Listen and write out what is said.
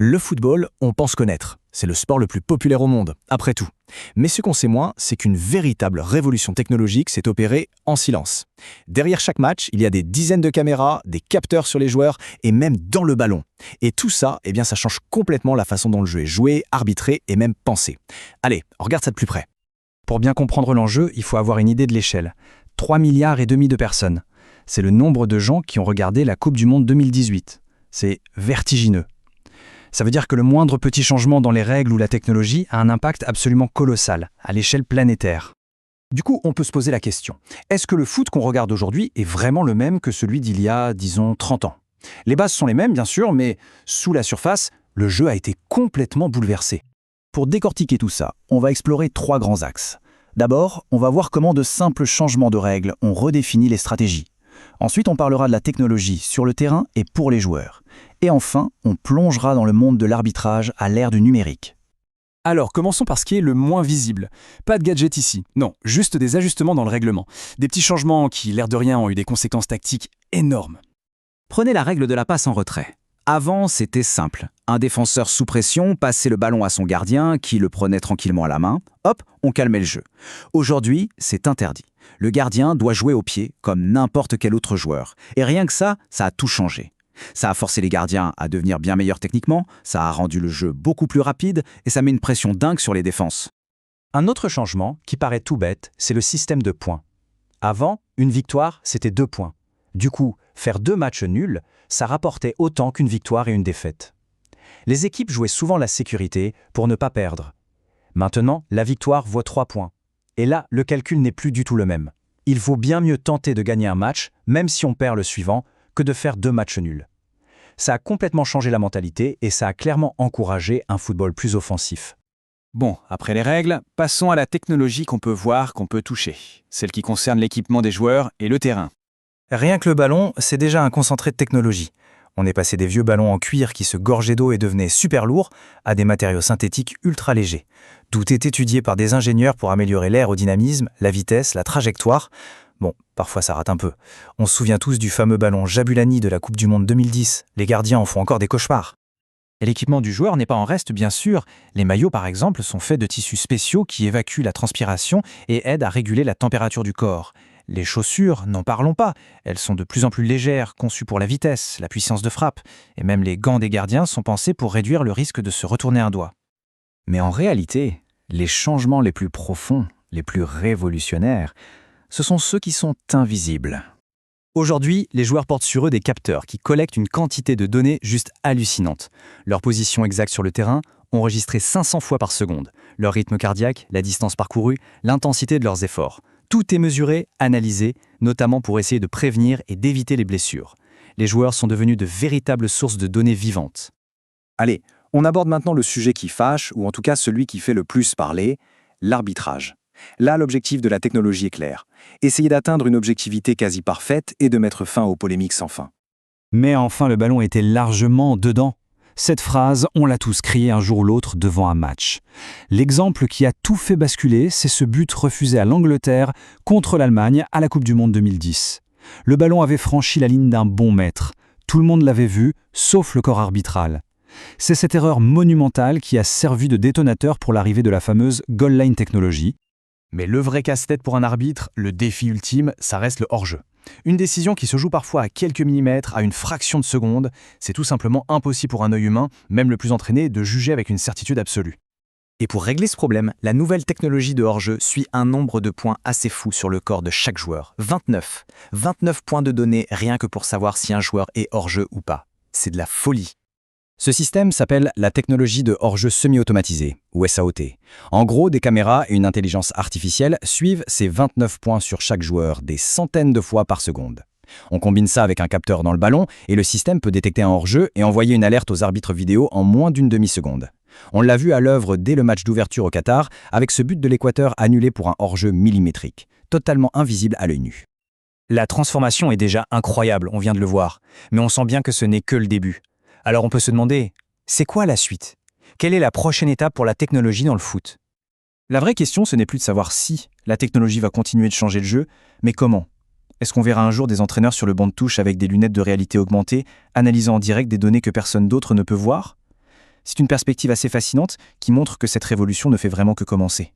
Le football, on pense connaître. C'est le sport le plus populaire au monde, après tout. Mais ce qu'on sait moins, c'est qu'une véritable révolution technologique s'est opérée en silence. Derrière chaque match, il y a des dizaines de caméras, des capteurs sur les joueurs et même dans le ballon. Et tout ça, ça change complètement la façon dont le jeu est joué, arbitré et même pensé. Allez, on regarde ça de plus près. Pour bien comprendre l'enjeu, il faut avoir une idée de l'échelle. 3,5 milliards de personnes. C'est le nombre de gens qui ont regardé la Coupe du Monde 2018. C'est vertigineux. Ça veut dire que le moindre petit changement dans les règles ou la technologie a un impact absolument colossal, à l'échelle planétaire. Du coup, on peut se poser la question, est-ce que le foot qu'on regarde aujourd'hui est vraiment le même que celui d'il y a, disons, 30 ans ? Les bases sont les mêmes, bien sûr, mais sous la surface, le jeu a été complètement bouleversé. Pour décortiquer tout ça, on va explorer 3 grands axes. D'abord, on va voir comment de simples changements de règles ont redéfini les stratégies. Ensuite, on parlera de la technologie sur le terrain et pour les joueurs. Et enfin, on plongera dans le monde de l'arbitrage à l'ère du numérique. Alors, commençons par ce qui est le moins visible. Pas de gadget ici, non, juste des ajustements dans le règlement. Des petits changements qui, l'air de rien, ont eu des conséquences tactiques énormes. Prenez la règle de la passe en retrait. Avant, c'était simple. Un défenseur sous pression passait le ballon à son gardien, qui le prenait tranquillement à la main. Hop, on calmait le jeu. Aujourd'hui, c'est interdit. Le gardien doit jouer au pied, comme n'importe quel autre joueur. Et rien que ça a tout changé. Ça a forcé les gardiens à devenir bien meilleurs techniquement, ça a rendu le jeu beaucoup plus rapide, et ça met une pression dingue sur les défenses. Un autre changement, qui paraît tout bête, c'est le système de points. Avant, une victoire, c'était 2 points. Du coup, faire 2 matchs nuls, ça rapportait autant qu'une victoire et une défaite. Les équipes jouaient souvent la sécurité pour ne pas perdre. Maintenant, la victoire vaut 3 points. Et là, le calcul n'est plus du tout le même. Il vaut bien mieux tenter de gagner un match, même si on perd le suivant, que de faire 2 matchs nuls. Ça a complètement changé la mentalité et ça a clairement encouragé un football plus offensif. Bon, après les règles, passons à la technologie qu'on peut voir, qu'on peut toucher. Celle qui concerne l'équipement des joueurs et le terrain. Rien que le ballon, c'est déjà un concentré de technologie. On est passé des vieux ballons en cuir qui se gorgeaient d'eau et devenaient super lourds à des matériaux synthétiques ultra légers. Tout est étudié par des ingénieurs pour améliorer l'aérodynamisme, la vitesse, la trajectoire. Bon, parfois ça rate un peu. On se souvient tous du fameux ballon Jabulani de la Coupe du Monde 2010. Les gardiens en font encore des cauchemars. Et l'équipement du joueur n'est pas en reste, bien sûr. Les maillots, par exemple, sont faits de tissus spéciaux qui évacuent la transpiration et aident à réguler la température du corps. Les chaussures, n'en parlons pas. Elles sont de plus en plus légères, conçues pour la vitesse, la puissance de frappe. Et même les gants des gardiens sont pensés pour réduire le risque de se retourner un doigt. Mais en réalité, les changements les plus profonds, les plus révolutionnaires, ce sont ceux qui sont invisibles. Aujourd'hui, les joueurs portent sur eux des capteurs qui collectent une quantité de données juste hallucinante. Leur position exacte sur le terrain, enregistrée 500 fois par seconde. Leur rythme cardiaque, la distance parcourue, l'intensité de leurs efforts. Tout est mesuré, analysé, notamment pour essayer de prévenir et d'éviter les blessures. Les joueurs sont devenus de véritables sources de données vivantes. Allez, on aborde maintenant le sujet qui fâche, ou en tout cas celui qui fait le plus parler, l'arbitrage. Là, l'objectif de la technologie est clair. Essayer d'atteindre une objectivité quasi parfaite et de mettre fin aux polémiques sans fin. Mais enfin, le ballon était largement dedans. Cette phrase, on l'a tous criée un jour ou l'autre devant un match. L'exemple qui a tout fait basculer, c'est ce but refusé à l'Angleterre contre l'Allemagne à la Coupe du Monde 2010. Le ballon avait franchi la ligne d'un bon mètre. Tout le monde l'avait vu, sauf le corps arbitral. C'est cette erreur monumentale qui a servi de détonateur pour l'arrivée de la fameuse goal line technology. Mais le vrai casse-tête pour un arbitre, le défi ultime, ça reste le hors-jeu. Une décision qui se joue parfois à quelques millimètres, à une fraction de seconde, c'est tout simplement impossible pour un œil humain, même le plus entraîné, de juger avec une certitude absolue. Et pour régler ce problème, la nouvelle technologie de hors-jeu suit un nombre de points assez fou sur le corps de chaque joueur. 29. 29 points de données rien que pour savoir si un joueur est hors-jeu ou pas. C'est de la folie. Ce système s'appelle la technologie de hors-jeu semi-automatisé, ou SAOT. En gros, des caméras et une intelligence artificielle suivent ces 29 points sur chaque joueur des centaines de fois par seconde. On combine ça avec un capteur dans le ballon et le système peut détecter un hors-jeu et envoyer une alerte aux arbitres vidéo en moins d'une demi-seconde. On l'a vu à l'œuvre dès le match d'ouverture au Qatar avec ce but de l'Équateur annulé pour un hors-jeu millimétrique, totalement invisible à l'œil nu. La transformation est déjà incroyable, on vient de le voir, mais on sent bien que ce n'est que le début. Alors on peut se demander, c'est quoi la suite ? Quelle est la prochaine étape pour la technologie dans le foot ? La vraie question, ce n'est plus de savoir si la technologie va continuer de changer le jeu, mais comment ? Est-ce qu'on verra un jour des entraîneurs sur le banc de touche avec des lunettes de réalité augmentée, analysant en direct des données que personne d'autre ne peut voir ? C'est une perspective assez fascinante qui montre que cette révolution ne fait vraiment que commencer.